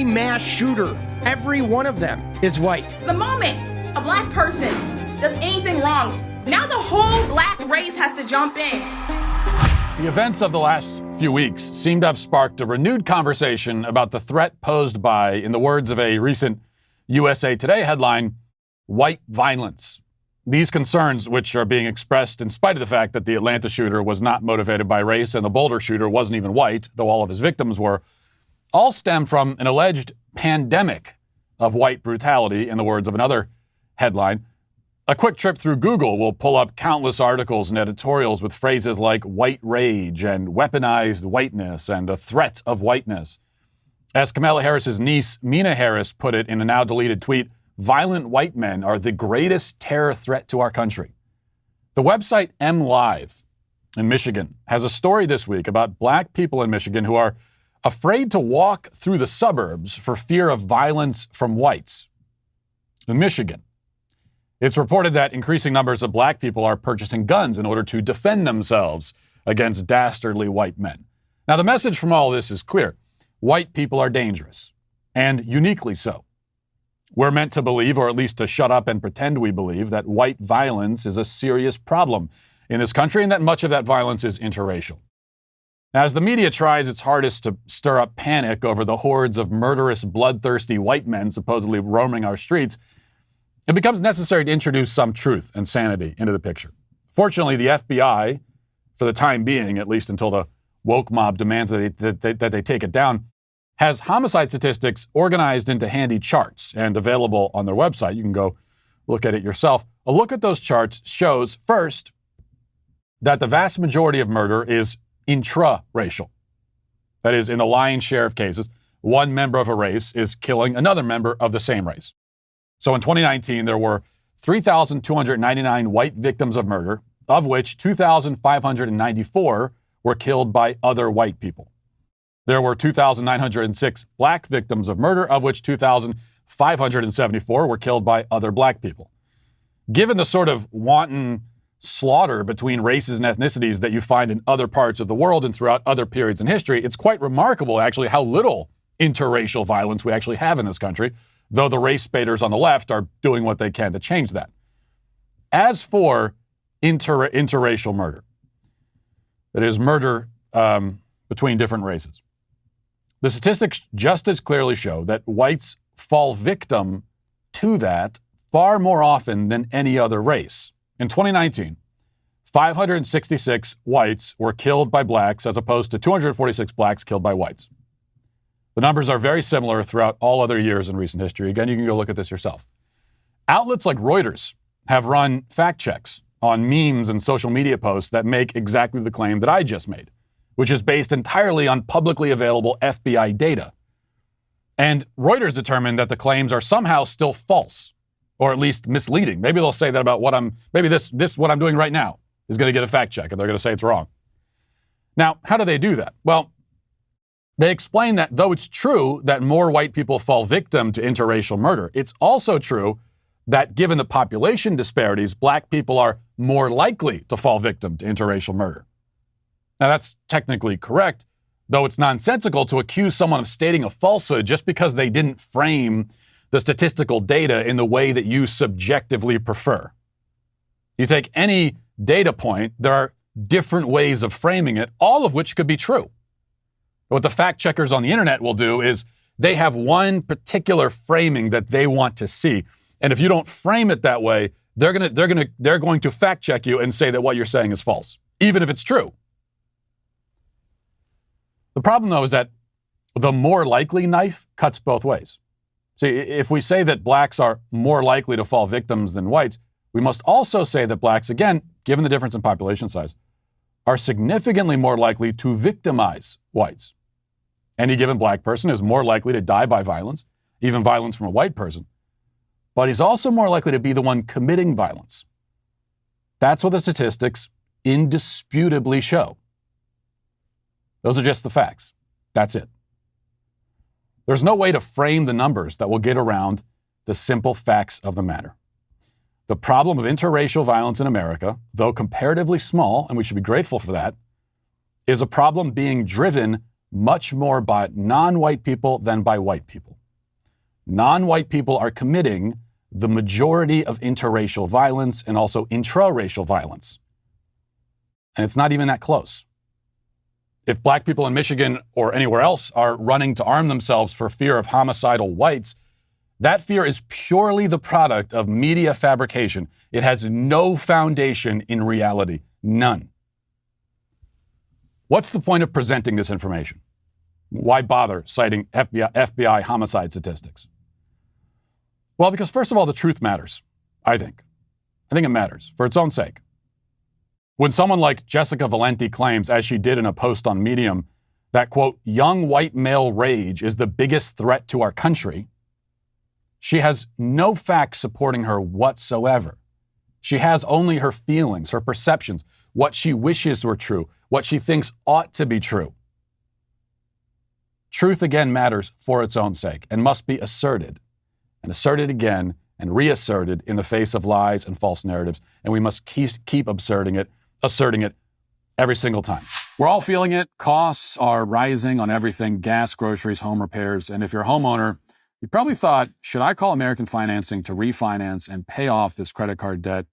Every mass shooter, every one of them is white. The moment a black person does anything wrong, now the whole black race has to jump in. The events of the last few weeks seem to have sparked a renewed conversation about the threat posed by, in the words of a recent USA Today headline, white violence. These concerns, which are being expressed in spite of the fact that the Atlanta shooter was not motivated by race and the Boulder shooter wasn't even white, though all of his victims were, all stem from an alleged pandemic of white brutality, in the words of another headline. A quick trip through Google will pull up countless articles and editorials with phrases like white rage and weaponized whiteness and the threat of whiteness. As Kamala Harris's niece, Mina Harris, put it in a now deleted tweet, violent white men are the greatest terror threat to our country. The website MLive in Michigan has a story this week about black people in Michigan who are afraid to walk through the suburbs for fear of violence from whites. In Michigan, it's reported that increasing numbers of black people are purchasing guns in order to defend themselves against dastardly white men. Now, the message from all this is clear. White people are dangerous, and uniquely so. We're meant to believe, or at least to shut up and pretend we believe, that white violence is a serious problem in this country and that much of that violence is interracial. Now, as the media tries its hardest to stir up panic over the hordes of murderous, bloodthirsty white men supposedly roaming our streets, it becomes necessary to introduce some truth and sanity into the picture. Fortunately, the FBI, for the time being, at least until the woke mob demands that they take it down, has homicide statistics organized into handy charts and available on their website. You can go look at it yourself. A look at those charts shows, first, that the vast majority of murder is intra-racial. That is, in the lion's share of cases, one member of a race is killing another member of the same race. So in 2019, there were 3,299 white victims of murder, of which 2,594 were killed by other white people. There were 2,906 black victims of murder, of which 2,574 were killed by other black people. Given the sort of wanton slaughter between races and ethnicities that you find in other parts of the world and throughout other periods in history, it's quite remarkable, actually, how little interracial violence we actually have in this country, though the race baiters on the left are doing what they can to change that. As for interracial murder, that is murder between different races, the statistics just as clearly show that whites fall victim to that far more often than any other race. In 2019, 566 whites were killed by blacks as opposed to 246 blacks killed by whites. The numbers are very similar throughout all other years in recent history. Again, you can go look at this yourself. Outlets like Reuters have run fact checks on memes and social media posts that make exactly the claim that I just made, which is based entirely on publicly available FBI data. And Reuters determined that the claims are somehow still false, or at least misleading. Maybe they'll say that about what I'm doing right now is going to get a fact check, and they're going to say it's wrong. Now, how do they do that? Well, they explain that though it's true that more white people fall victim to interracial murder, it's also true that given the population disparities, black people are more likely to fall victim to interracial murder. Now, that's technically correct, though it's nonsensical to accuse someone of stating a falsehood just because they didn't frame the statistical data in the way that you subjectively prefer. You take any data point, there are different ways of framing it, all of which could be true. What the fact checkers on the internet will do is they have one particular framing that they want to see. And if you don't frame it that way, they're going to fact check you and say that what you're saying is false, even if it's true. The problem, though, is that the more likely knife cuts both ways. See, if we say that blacks are more likely to fall victims than whites, we must also say that blacks, again, given the difference in population size, are significantly more likely to victimize whites. Any given black person is more likely to die by violence, even violence from a white person, but he's also more likely to be the one committing violence. That's what the statistics indisputably show. Those are just the facts. That's it. There's no way to frame the numbers that will get around the simple facts of the matter. The problem of interracial violence in America, though comparatively small, and we should be grateful for that, is a problem being driven much more by non-white people than by white people. Non-white people are committing the majority of interracial violence and also intraracial violence. And it's not even that close. If black people in Michigan or anywhere else are running to arm themselves for fear of homicidal whites, that fear is purely the product of media fabrication. It has no foundation in reality. None. What's the point of presenting this information? Why bother citing FBI homicide statistics? Well, because first of all, the truth matters, I think. I think it matters for its own sake. When someone like Jessica Valenti claims, as she did in a post on Medium, that, quote, young white male rage is the biggest threat to our country, she has no facts supporting her whatsoever. She has only her feelings, her perceptions, what she wishes were true, what she thinks ought to be true. Truth again matters for its own sake and must be asserted and asserted again and reasserted in the face of lies and false narratives. And we must keep asserting it every single time. We're all feeling it. Costs are rising on everything: gas, groceries, home repairs. And if you're a homeowner, you probably thought, should I call American Financing to refinance and pay off this credit card debt?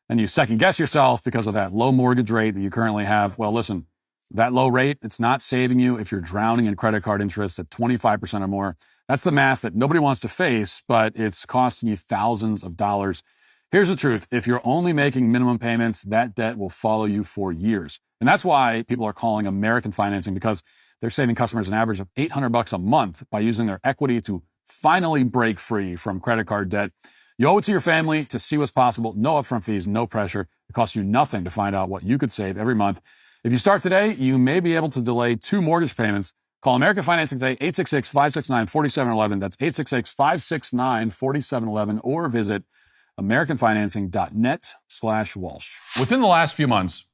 And you second guess yourself because of that low mortgage rate that you currently have. Well, listen, that low rate, it's not saving you if you're drowning in credit card interest at 25% or more. That's the math that nobody wants to face, but it's costing you thousands of dollars. Here's the truth. If you're only making minimum payments, that debt will follow you for years. And that's why people are calling American Financing, because they're saving customers an average of $800 a month by using their equity to finally break free from credit card debt. You owe it to your family to see what's possible. No upfront fees, no pressure. It costs you nothing to find out what you could save every month. If you start today, you may be able to delay 2 mortgage payments. Call American Financing today, 866-569-4711. That's 866-569-4711, or visit americanfinancing.net/Walsh. Within the last few months,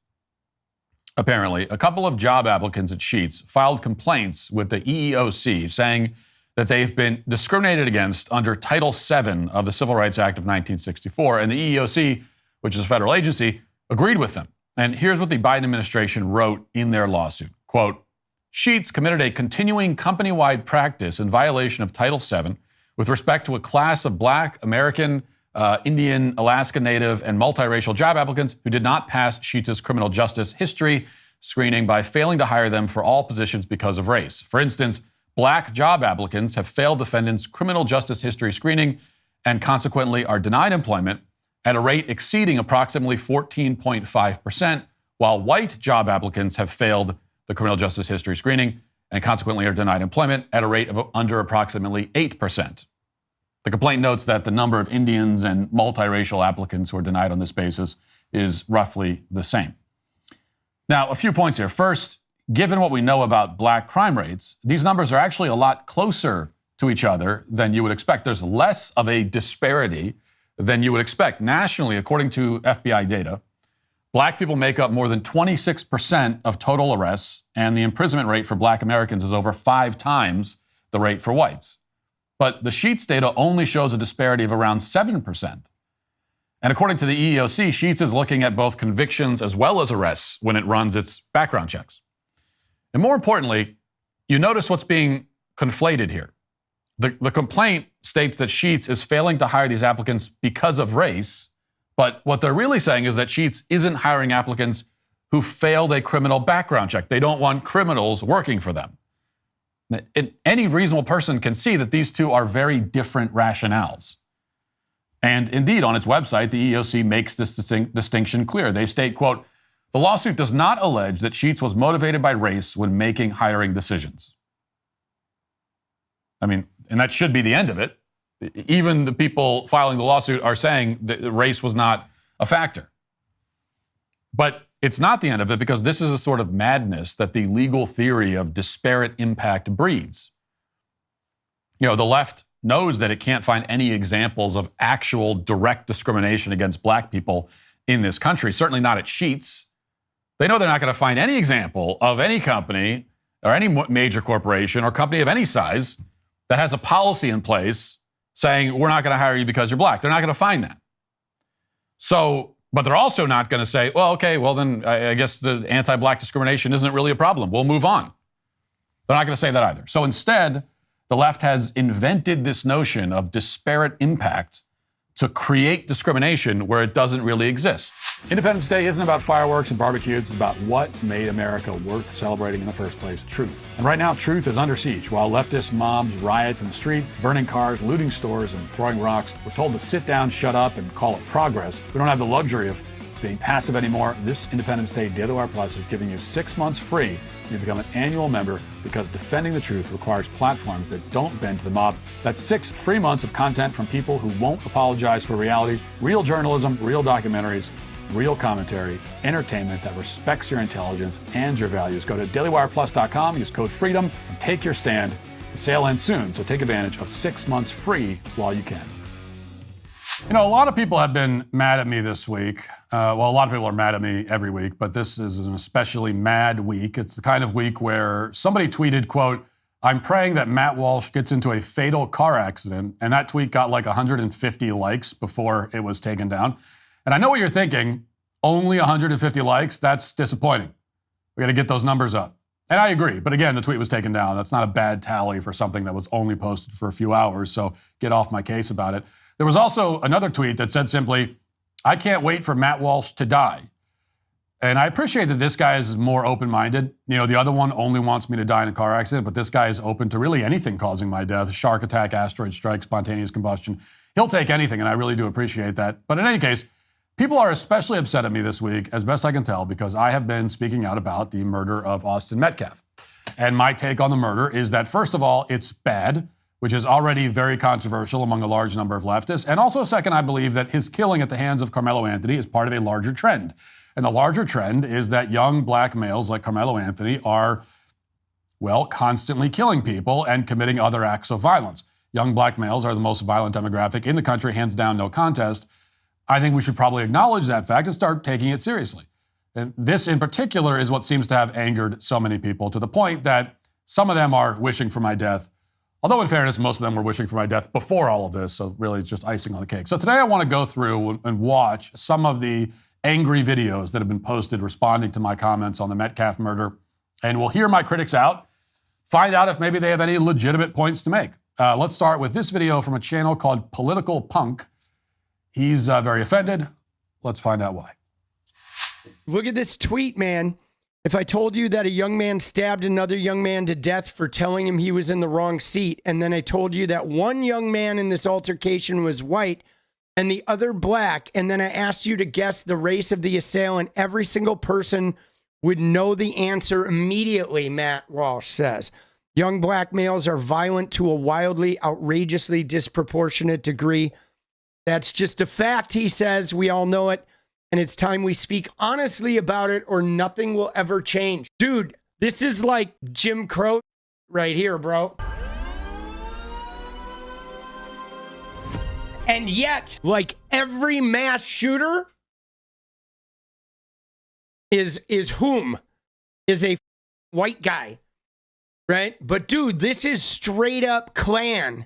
apparently, a couple of job applicants at Sheetz filed complaints with the EEOC saying that they've been discriminated against under Title VII of the Civil Rights Act of 1964. And the EEOC, which is a federal agency, agreed with them. And here's what the Biden administration wrote in their lawsuit. Quote, Sheetz committed a continuing company-wide practice in violation of Title VII with respect to a class of Black, American, Indian, Alaska Native, and multiracial job applicants who did not pass Sheetz's criminal justice history screening by failing to hire them for all positions because of race. For instance, Black job applicants have failed defendants' criminal justice history screening and consequently are denied employment at a rate exceeding approximately 14.5%, while white job applicants have failed the criminal justice history screening and consequently are denied employment at a rate of under approximately 8%. The complaint notes that the number of Indians and multiracial applicants who are denied on this basis is roughly the same. Now, a few points here. First, given what we know about Black crime rates, these numbers are actually a lot closer to each other than you would expect. There's less of a disparity than you would expect. Nationally, according to FBI data, Black people make up more than 26% of total arrests, and the imprisonment rate for Black Americans is over 5 times the rate for whites. But the Sheetz data only shows a disparity of around 7%. And according to the EEOC, Sheetz is looking at both convictions as well as arrests when it runs its background checks. And more importantly, you notice what's being conflated here. The complaint states that Sheetz is failing to hire these applicants because of race, but what they're really saying is that Sheetz isn't hiring applicants who failed a criminal background check. They don't want criminals working for them. Any reasonable person can see that these two are very different rationales. And indeed, on its website, the EEOC makes this distinction clear. They state, quote, the lawsuit does not allege that Sheetz was motivated by race when making hiring decisions. I mean, and that should be the end of it. Even the people filing the lawsuit are saying that race was not a factor. But it's not the end of it, because this is a sort of madness that the legal theory of disparate impact breeds. You know, the left knows that it can't find any examples of actual direct discrimination against Black people in this country, certainly not at Sheetz. They know they're not going to find any example of any company or any major corporation or company of any size that has a policy in place saying, we're not going to hire you because you're Black. They're not going to find that. So, but they're also not going to say, well, okay, well then I guess the anti-Black discrimination isn't really a problem. We'll move on. They're not going to say that either. So instead, the left has invented this notion of disparate impact to create discrimination where it doesn't really exist. Independence Day isn't about fireworks and barbecues. It's about what made America worth celebrating in the first place, truth. And right now, truth is under siege. While leftist mobs riot in the street, burning cars, looting stores, and throwing rocks, we're told to sit down, shut up, and call it progress. We don't have the luxury of being passive anymore. This Independence Day, DWR Plus is giving you 6 months free when you become an annual member, because defending the truth requires platforms that don't bend to the mob. That's 6 free months of content from people who won't apologize for reality, real journalism, real documentaries, real commentary, entertainment that respects your intelligence and your values. Go to dailywireplus.com, use code FREEDOM, and take your stand. The sale ends soon, so take advantage of 6 months free while you can. You know, a lot of people have been mad at me this week. A lot of people are mad at me every week, but this is an especially mad week. It's the kind of week where somebody tweeted, quote, "I'm praying that Matt Walsh gets into a fatal car accident," and that tweet got like 150 likes before it was taken down. And I know what you're thinking, only 150 likes? That's disappointing. We got to get those numbers up. And I agree, but again, the tweet was taken down. That's not a bad tally for something that was only posted for a few hours, so get off my case about it. There was also another tweet that said simply, "I can't wait for Matt Walsh to die." And I appreciate that this guy is more open-minded. You know, the other one only wants me to die in a car accident, but this guy is open to really anything causing my death: a shark attack, asteroid strike, spontaneous combustion. He'll take anything, and I really do appreciate that. But in any case, people are especially upset at me this week, as best I can tell, because I have been speaking out about the murder of Austin Metcalf. And my take on the murder is that, first of all, it's bad, which is already very controversial among a large number of leftists. And also, second, I believe that his killing at the hands of Carmelo Anthony is part of a larger trend. And the larger trend is that young black males like Carmelo Anthony are, well, constantly killing people and committing other acts of violence. Young black males are the most violent demographic in the country, hands down, no contest. I think we should probably acknowledge that fact and start taking it seriously. And this in particular is what seems to have angered so many people, to the point that some of them are wishing for my death. Although in fairness, most of them were wishing for my death before all of this, so really it's just icing on the cake. So today I want to go through and watch some of the angry videos that have been posted responding to my comments on the Metcalf murder, and we'll hear my critics out, find out if maybe they have any legitimate points to make. Let's start with this video from a channel called Political Punk. He's very offended. Let's find out why. Look at this tweet, man. If I told you that a young man stabbed another young man to death for telling him he was in the wrong seat, and then I told you that one young man in this altercation was white and the other black, and then I asked you to guess the race of the assailant, every single person would know the answer immediately, Matt Walsh says. Young black males are violent to a wildly, outrageously disproportionate degree. That's just a fact, he says. We all know it. And it's time we speak honestly about it, or nothing will ever change. Dude, this is like Jim Crow right here, bro. And yet, like every mass shooter is a white guy, right? But dude, this is straight up Klan.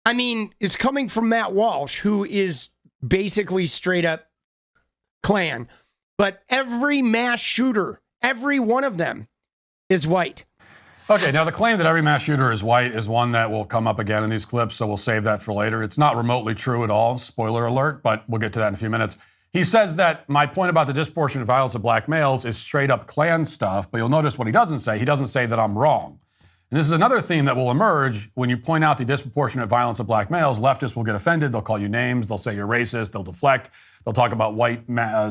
I mean, it's coming from Matt Walsh, who is basically straight up Klan, but every mass shooter, every one of them is white. Okay, now the claim that every mass shooter is white is one that will come up again in these clips, so we'll save that for later. It's not remotely true at all, spoiler alert, but we'll get to that in a few minutes. He says that my point about the disproportionate violence of black males is straight up Klan stuff, but you'll notice what he doesn't say. He doesn't say that I'm wrong. And this is another theme that will emerge when you point out the disproportionate violence of black males. Leftists will get offended. They'll call you names. They'll say you're racist. They'll deflect. They'll talk about white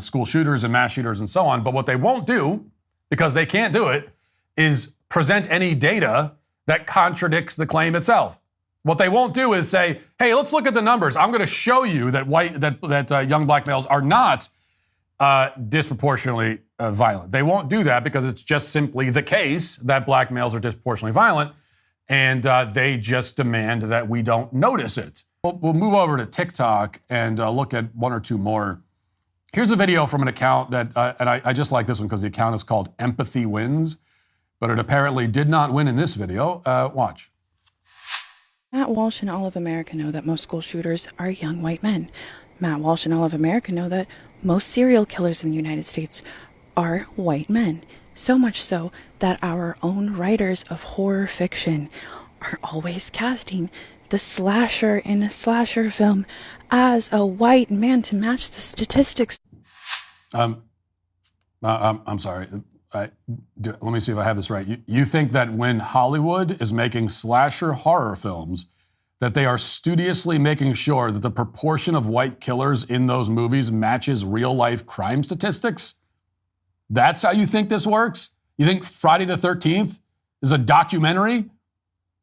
school shooters and mass shooters and so on. But what they won't do, because they can't do it, is present any data that contradicts the claim itself. What they won't do is say, hey, let's look at the numbers. I'm going to show you that young black males are not disproportionately violent. They won't do that because it's just simply the case that black males are disproportionately violent, and they just demand that we don't notice it. We'll move over to TikTok and look at one or two more. Here's a video from an account that, and I just like this one because the account is called Empathy Wins, but it apparently did not win in this video. Watch. Matt Walsh and all of America know that most school shooters are young white men. Matt Walsh and all of America know that most serial killers in the United States are white men. So much so that our own writers of horror fiction are always casting the slasher in a slasher film as a white man to match the statistics. I'm sorry. Let me see if I have this right. You think that when Hollywood is making slasher horror films, that they are studiously making sure that the proportion of white killers in those movies matches real-life crime statistics? That's how you think this works? You think Friday the 13th is a documentary?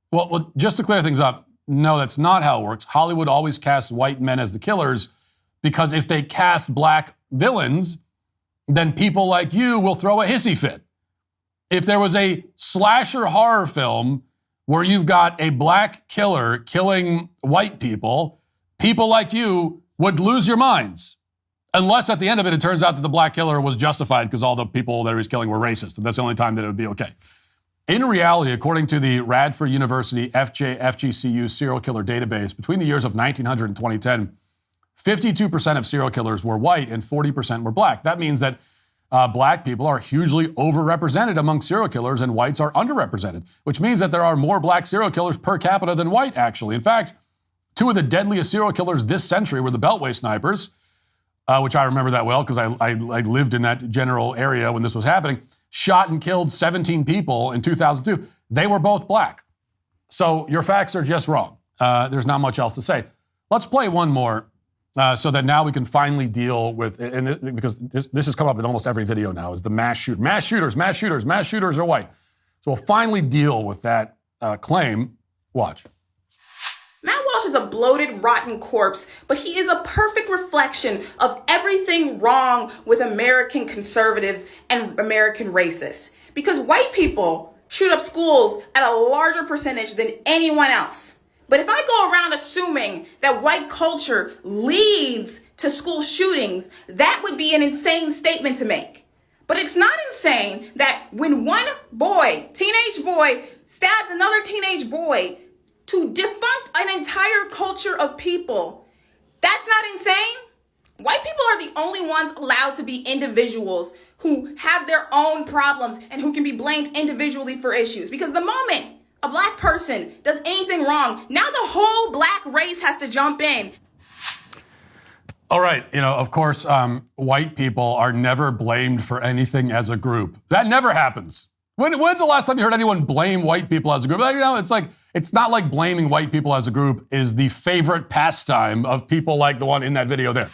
Well, just to clear things up, no, that's not how it works. Hollywood always casts white men as the killers because if they cast black villains, then people like you will throw a hissy fit. If there was a slasher horror film where you've got a black killer killing white people, people like you would lose your minds. Unless at the end of it, it turns out that the black killer was justified because all the people that he was killing were racist. And that's the only time that it would be okay. In reality, according to the Radford University FGCU serial killer database, between the years of 1900 and 2010, 52% of serial killers were white and 40% were black. That means that black people are hugely overrepresented among serial killers and whites are underrepresented, which means that there are more black serial killers per capita than white, actually. In fact, two of the deadliest serial killers this century were the Beltway snipers, which I remember that well because I lived in that general area when this was happening, shot and killed 17 people in 2002. They were both black. So your facts are just wrong. There's not much else to say. Let's play one more so that now we can finally deal with, because this has come up in almost every video now, is the mass shooters are white. So we'll finally deal with that claim. Watch. Matt Walsh is a bloated, rotten corpse, but he is a perfect reflection of everything wrong with American conservatives and American racists. Because white people shoot up schools at a larger percentage than anyone else. But if I go around assuming that white culture leads to school shootings, that would be an insane statement to make. But it's not insane that when one boy, teenage boy, stabs another teenage boy, to defunct an entire culture of people, that's not insane. White people are the only ones allowed to be individuals who have their own problems and who can be blamed individually for issues. Because the moment a black person does anything wrong, now the whole black race has to jump in. All right, of course, white people are never blamed for anything as a group. That never happens. When's the last time you heard anyone blame white people as a group? It's not like blaming white people as a group is the favorite pastime of people like the one in that video there.